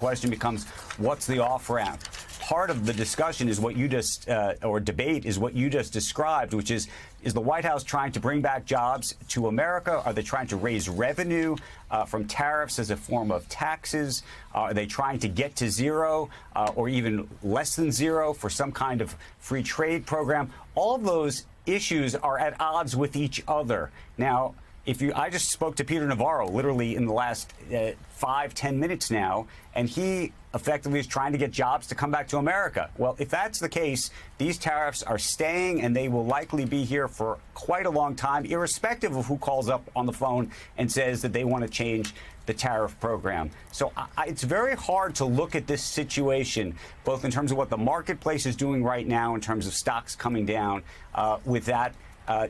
question becomes, what's the off-ramp? Part of the discussion is what you just, or debate is what you just described, which is the White House trying to bring back jobs to America? Are they trying to raise revenue from tariffs as a form of taxes? Are they trying to get to zero or even less than zero for some kind of free trade program? All of those issues are at odds with each other. Now, I just spoke to Peter Navarro literally in the last 5-10 minutes now, and he effectively is trying to get jobs to come back to America. Well, if that's the case, these tariffs are staying, and they will likely be here for quite a long time, irrespective of who calls up on the phone and says that they want to change the tariff program. So it's very hard to look at this situation, both in terms of what the marketplace is doing right now, in terms of stocks coming down, with that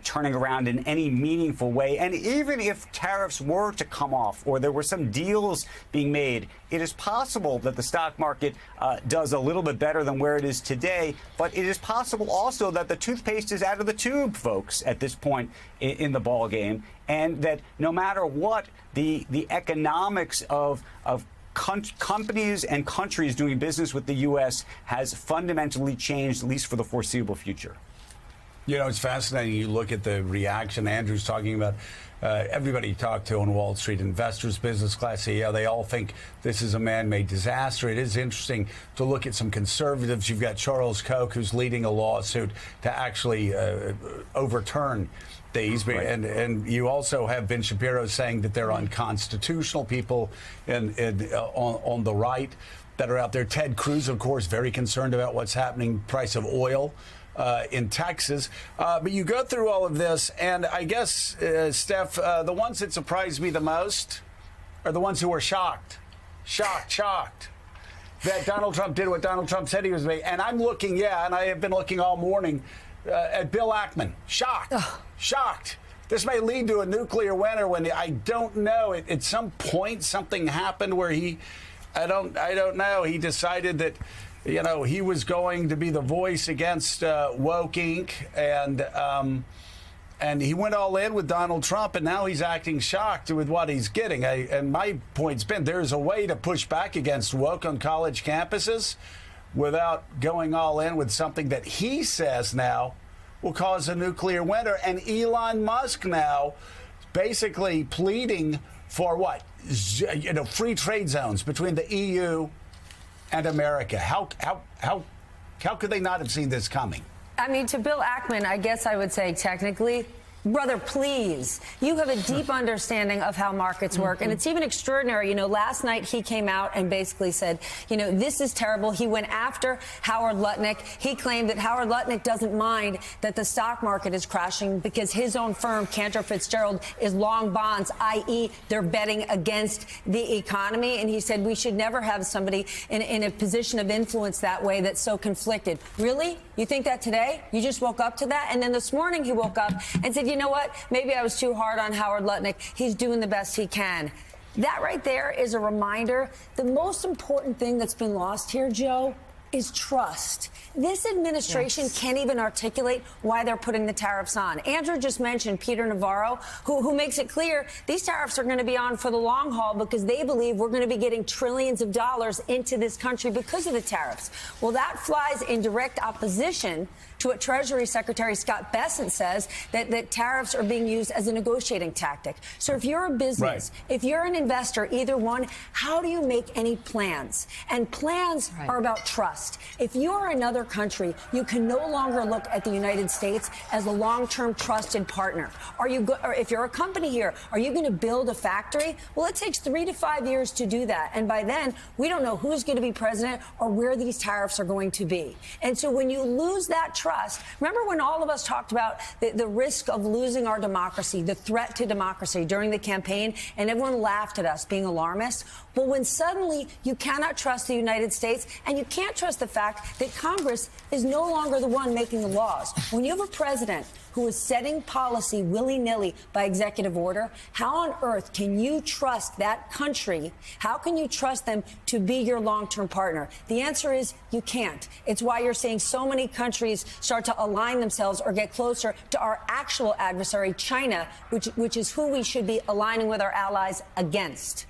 turning around in any meaningful way. And even if tariffs were to come off or there were some deals being made, it is possible that the stock market does a little bit better than where it is today. But it is possible also that the toothpaste is out of the tube, folks, at this point in the ball game, and that no matter what, the economics of companies and countries doing business with the U.S. has fundamentally changed, at least for the foreseeable future. You know, it's fascinating. You look at the reaction Andrew's talking about. Everybody you talk to on Wall Street, investors, business class CEO, they all think this is a man-made disaster. It is interesting to look at some conservatives. You've got Charles Koch, who's leading a lawsuit to actually overturn these. Right. And you also have Ben Shapiro saying that they're unconstitutional. People on the right that are out there. Ted Cruz, of course, very concerned about what's happening, price of oil in Texas. But you go through all of this, and I guess, Steph, the ones that surprised me the most are the ones who were shocked that Donald Trump did what Donald Trump said he was doing. And I'm looking, and I have been looking all morning at Bill Ackman. Shocked. This may lead to a nuclear winter when I don't know. At some point, something happened where I don't know. He decided that, you know, he was going to be the voice against Woke Inc. And he went all in with Donald Trump, and now he's acting shocked with what he's getting. And my point's been there's a way to push back against woke on college campuses without going all in with something that he says now will cause a nuclear winter. And Elon Musk now basically pleading for what? You know, free trade zones between the EU and America. How could they not have seen this coming? I mean, to Bill Ackman, I guess I would say technically, brother, please, you have a deep understanding of how markets work. And it's even extraordinary. You know, last night he came out and basically said, you know, this is terrible. He went after Howard Lutnick. He claimed that Howard Lutnick doesn't mind that the stock market is crashing because his own firm, Cantor Fitzgerald, is long bonds, i.e. they're betting against the economy. And he said we should never have somebody in a position of influence that way that's so conflicted. Really? You think that today? You just woke up to that? And then this morning he woke up and said, you know what? Maybe I was too hard on Howard Lutnick. He's doing the best he can. That right there is a reminder. The most important thing that's been lost here, Joe, is trust. This administration can't even articulate why they're putting the tariffs on. Andrew just mentioned Peter Navarro, who makes it clear these tariffs are going to be on for the long haul because they believe we're going to be getting trillions of dollars into this country because of the tariffs. Well, that flies in direct opposition to what Treasury Secretary Scott Bessent says, that tariffs are being used as a negotiating tactic. So if you're a business, if you're an investor, either one, how do you make any plans? And plans are about trust. If you're another country, you can no longer look at the United States as a long-term trusted partner. Or if you're a company here, are you going to build a factory? Well, it takes 3 to 5 years to do that. And by then, we don't know who's going to be president or where these tariffs are going to be. And so when you lose that trust, remember when all of us talked about the risk of losing our democracy, the threat to democracy during the campaign, and everyone laughed at us being alarmists? Well, when suddenly you cannot trust the United States and you can't trust the fact that Congress is no longer the one making the laws. When you have a president who is setting policy willy-nilly by executive order, how on earth can you trust that country? How can you trust them to be your long-term partner? The answer is you can't. It's why you're seeing so many countries start to align themselves or get closer to our actual adversary, China, which is who we should be aligning with our allies against.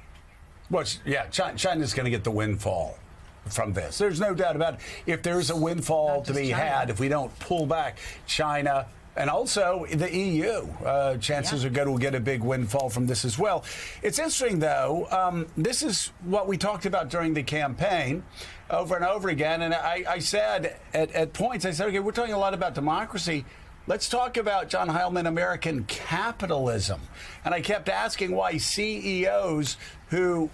Well, yeah, China's going to get the windfall from this. There's no doubt about it. If there's a windfall to be had, if we don't pull back, China and also the EU, chances are good we'll get a big windfall from this as well. It's interesting, though. This is what we talked about during the campaign over and over again. And I said at points, I said, okay, we're talking a lot about democracy. Let's talk about, John Heilman, American capitalism. And I kept asking why CEOs who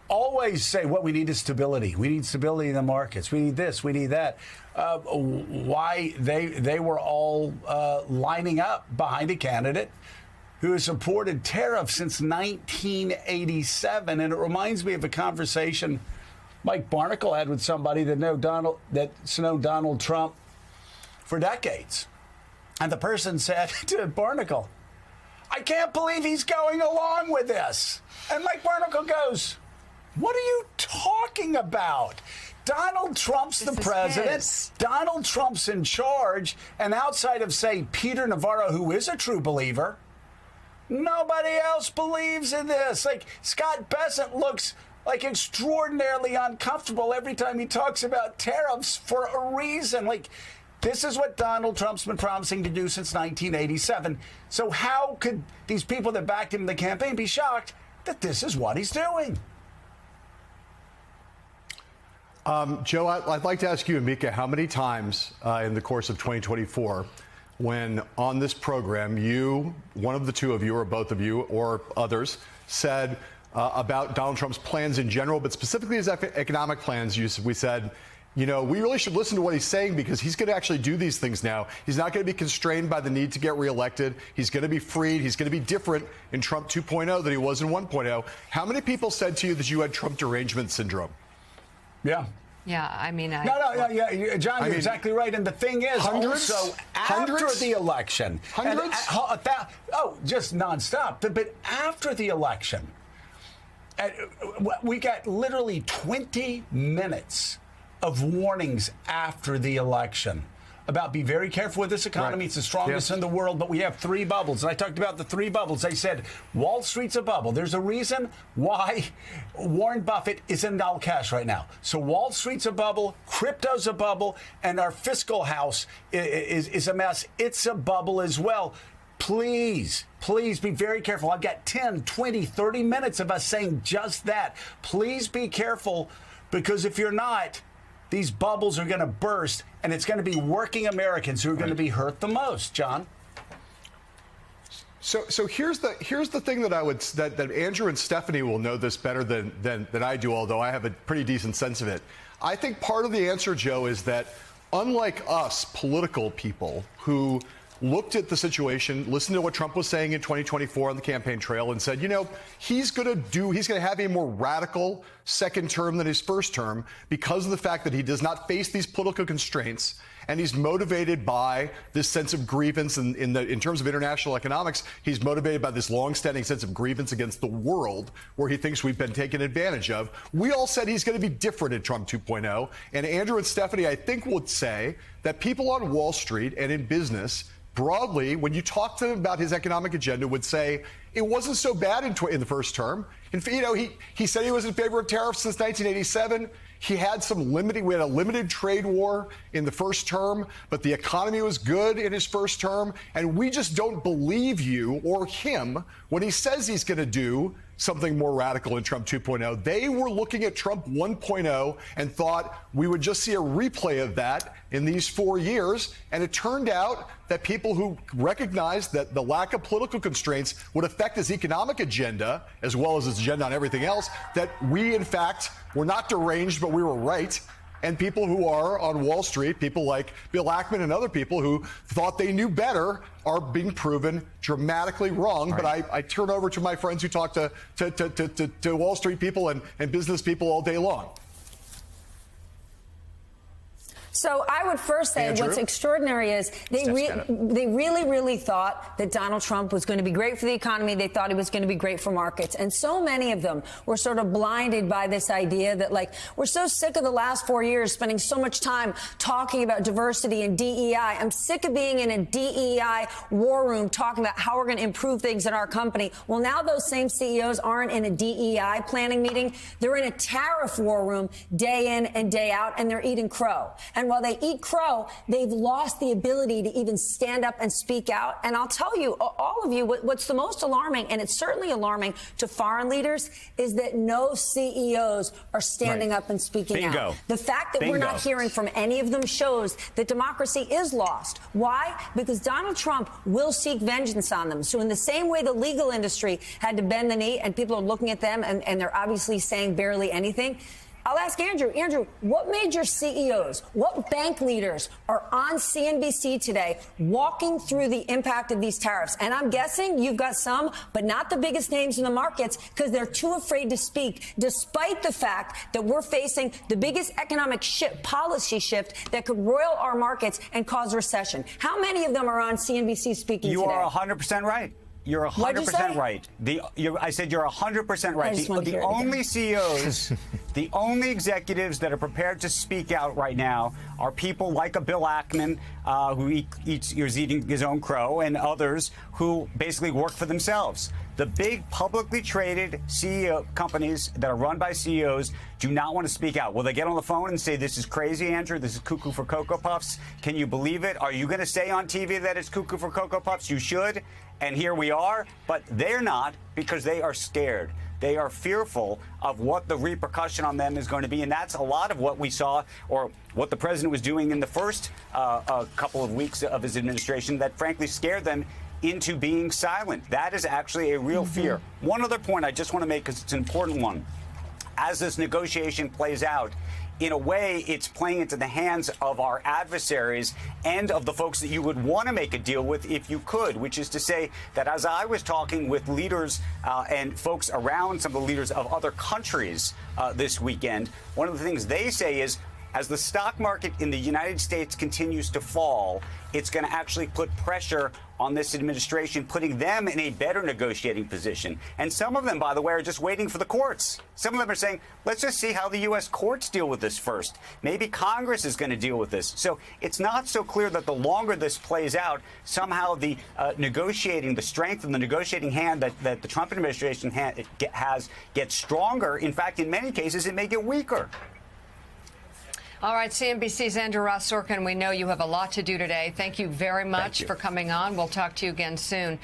always say what we need is stability. We need stability in the markets. We need this. We need that. Why they were all lining up behind a candidate who has supported tariffs since 1987. And it reminds me of a conversation Mike Barnicle had with somebody that's known Donald Trump for decades. And the person said to Barnicle, I can't believe he's going along with this. And Mike Barnicle goes, what are you talking about? Donald Trump's the president. Donald Trump's in charge. And outside of, say, Peter Navarro, who is a true believer, nobody else believes in this. Like, Scott Bessent looks like extraordinarily uncomfortable every time he talks about tariffs for a reason. Like, this is what Donald Trump's been promising to do since 1987. So how could these people that backed him in the campaign be shocked that this is what he's doing? Joe, I'd like to ask you and Mika, how many times in the course of 2024, when on this program, you, one of the two of you, or both of you, or others, said about Donald Trump's plans in general, but specifically his economic plans, we said, you know, we really should listen to what he's saying because he's going to actually do these things now. He's not going to be constrained by the need to get reelected. He's going to be freed. He's going to be different in Trump 2.0 than he was in 1.0. How many people said to you that you had Trump derangement syndrome? Yeah. Yeah, I mean, yeah, John, you're exactly right. And the thing is, also after the election, just nonstop. But after the election, we got literally 20 minutes of warnings after the election about be very careful with this economy. Right. It's the strongest in the world, but we have three bubbles. And I talked about the three bubbles. They said Wall Street's a bubble. There's a reason why Warren Buffett is in all cash right now. So Wall Street's a bubble, crypto's a bubble, and our fiscal house is a mess. It's a bubble as well. Please be very careful. I've got 10, 20, 30 minutes of us saying just that. Please be careful, because if you're not, these bubbles are going to burst, and it's going to be working Americans who are going to be hurt the most. John? So here's the thing that Andrew and Stephanie will know this better than I do, although I have a pretty decent sense of it. I think part of the answer, Joe, is that unlike us political people who looked at the situation, listened to what Trump was saying in 2024 on the campaign trail and said, you know, he's going to have a more radical second term than his first term because of the fact that he does not face these political constraints, and he's motivated by this sense of grievance. In terms of international economics, he's motivated by this longstanding sense of grievance against the world where he thinks we've been taken advantage of. We all said he's going to be different at Trump 2.0. And Andrew and Stephanie, I think, would say that people on Wall Street and in business broadly, when you talk to them about his economic agenda, would say it wasn't so bad in the first term. And, you know, he said he was in favor of tariffs since 1987. We had a limited trade war in the first term, but the economy was good in his first term. And we just don't believe you or him when he says he's going to do something more radical in Trump 2.0. They were looking at Trump 1.0 and thought we would just see a replay of that in these 4 years. And it turned out that people who recognized that the lack of political constraints would affect his economic agenda, as well as his agenda on everything else, that we, in fact, were not deranged, but we were right. And people who are on Wall Street, people like Bill Ackman and other people who thought they knew better, are being proven dramatically wrong. Right. But I turn over to my friends who talk to Wall Street people and business people all day long. So I would first say Andrew? what's extraordinary is they really thought that Donald Trump was going to be great for the economy. They thought he was going to be great for markets. And so many of them were sort of blinded by this idea that, like, we're so sick of the last 4 years spending so much time talking about diversity and DEI. I'm sick of being in a DEI war room talking about how we're going to improve things in our company. Well, now those same CEOs aren't in a DEI planning meeting. They're in a tariff war room day in and day out, and they're eating crow. And while they eat crow, they've lost the ability to even stand up and speak out. And I'll tell you, all of you, what's the most alarming, and it's certainly alarming to foreign leaders, is that no CEOs are standing up and speaking out. The fact that we're not hearing from any of them shows that democracy is lost. Why? Because Donald Trump will seek vengeance on them. So in the same way the legal industry had to bend the knee and people are looking at them and they're obviously saying barely anything, I'll ask Andrew. Andrew, what major CEOs, what bank leaders are on CNBC today walking through the impact of these tariffs? And I'm guessing you've got some, but not the biggest names in the markets because they're too afraid to speak, despite the fact that we're facing the biggest economic policy shift that could roil our markets and cause recession. How many of them are on CNBC speaking today? You are 100% right. You're 100% right. I said you're 100% right. The only CEOs, the only executives that are prepared to speak out right now are people like a Bill Ackman, who is eating his own crow, and others who basically work for themselves. The big publicly traded CEO companies that are run by CEOs do not want to speak out. Will they get on the phone and say, this is crazy, Andrew? This is cuckoo for Cocoa Puffs? Can you believe it? Are you going to say on TV that it's cuckoo for Cocoa Puffs? You should. And here we are. But they're not, because they are scared. They are fearful of what the repercussion on them is going to be. And that's a lot of what we saw, or what the president was doing in the first couple of weeks of his administration, that frankly scared them into being silent. That is actually a real fear. One other point I just want to make, because it's an important one. As this negotiation plays out, in a way, it's playing into the hands of our adversaries and of the folks that you would want to make a deal with if you could, which is to say that as I was talking with leaders and folks around some of the leaders of other countries this weekend, one of the things they say is, as the stock market in the United States continues to fall, it's going to actually put pressure on this administration, putting them in a better negotiating position. And some of them, by the way, are just waiting for the courts. Some of them are saying, let's just see how the U.S. courts deal with this first. Maybe Congress is going to deal with this. So it's not so clear that the longer this plays out, somehow the the strength of the negotiating hand that the Trump administration has gets stronger. In fact, in many cases, it may get weaker. All right, CNBC's Andrew Ross Sorkin, we know you have a lot to do today. Thank you very much for coming on. We'll talk to you again soon.